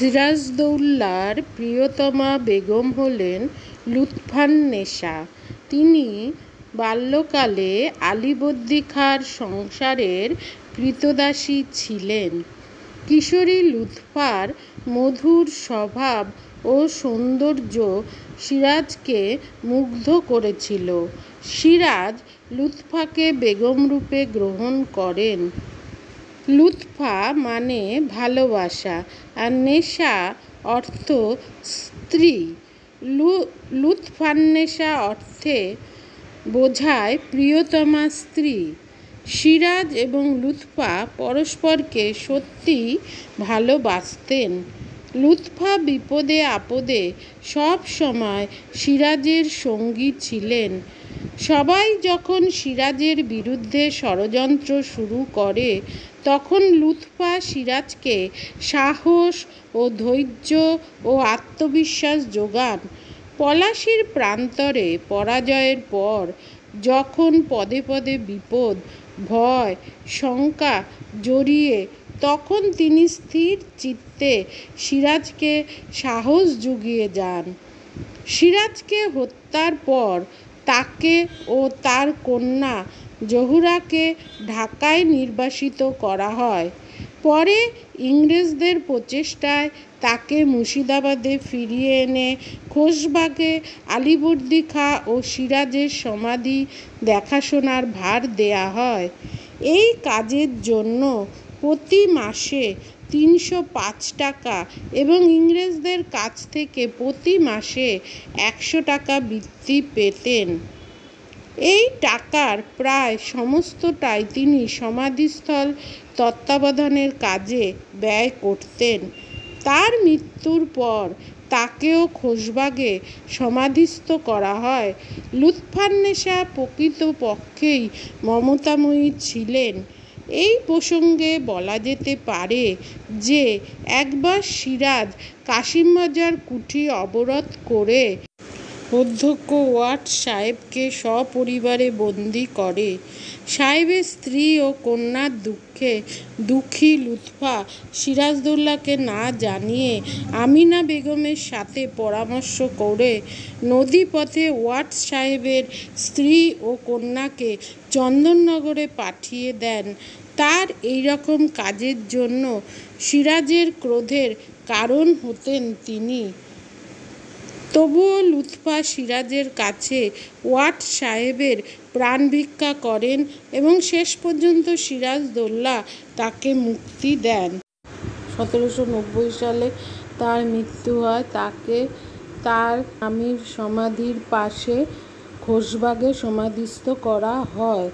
সিরাজদৌল্লার প্রিয়তমা বেগম হলেন লুৎফান্নেসা। তিনি বাল্যকালে আলীবর্দী খাঁর সংসারের ক্রীতদাসী ছিলেন। কিশোরী লুৎফার মধুর স্বভাব ও সৌন্দর্য সিরাজকে মুগ্ধ করেছিল। সিরাজ লুৎফাকে বেগম রূপে গ্রহণ করেন। লুৎফা মানে ভালোবাসা আর নেশা অর্থ স্ত্রী। লুৎফান্নেসা অর্থে বোঝায় প্রিয়তমা স্ত্রী। সিরাজ এবং লুৎফা পরস্পরকে সত্যিই ভালোবাসতেন। লুৎফা বিপদে আপদে সব সময় সিরাজের সঙ্গী ছিলেন। সবাই যখন সিরাজের বিরুদ্ধে ষড়যন্ত্র শুরু করে তখন লুৎফা সিরাজকে সাহস ও ধৈর্য ও আত্মবিশ্বাস যোগান। পলাশীর প্রান্তরে পরাজয়ের পর যখন পদে পদে বিপদ, ভয়, শঙ্কা জড়িয়ে তখন তিনি স্থির চিত্তে সিরাজকে সাহস জুগিয়ে যান। সিরাজকে হত্যার পর তাকে ও তার কন্যা জহুরাকে ঢাকায় নির্বাসিত করা হয়। পরে ইংরেজদের প্রচেষ্টায় তাকে মুর্শিদাবাদে ফিরিয়ে এনে খোশবাগে আলীবর্দী খাঁ ও সিরাজের সমাধি দেখাশোনার ভার দেয়া হয়। এই কাজের জন্য প্রতি মাসে ৩০৫ টাকা এবং ইংরেজদের কাছ থেকে প্রতি মাসে ১০০ টাকা বৃত্তি পেতেন। এই টাকার প্রায় সমস্তটাই তিনি সমাধিস্থল তত্ত্বাবধানের কাজে ব্যয় করতেন। তার মৃত্যুর পর তাকেও খোশবাগে সমাধিস্থ করা হয়। লুৎফান্নেসা প্রকৃতপক্ষেই মমতাময়ী ছিলেন। এই প্রসঙ্গে বলা যেতে পারে যে একবার সিরাজ কাশিমবাজার কুঠি অবরোধ করে অধ্যক্ষ ওয়াটস সাহেবকে সপরিবারে বন্দী করে। সাহেবের স্ত্রী ও কন্যার দুঃখে দুঃখী লুৎফা সিরাজদৌল্লাকে না জানিয়ে আমিনা বেগমের সাথে পরামর্শ করে নদীপথে ওয়াটস সাহেবের স্ত্রী ও কন্যাকে চন্দননগরে পাঠিয়ে দেন। তার এইরকম কাজের জন্য সিরাজের ক্রোধের কারণ হতেন তিনি। তবুও লুৎফা সিরাজের কাছে ওয়াটস সাহেবের প্রাণ ভিক্ষা করেন এবং শেষ পর্যন্ত সিরাজদৌল্লা তাকে মুক্তি দেন। ১৭৯০ সালে তার মৃত্যু হয়। তাকে তার স্বামীর সমাধির পাশে খোশবাগে সমাধিস্থ করা হয়।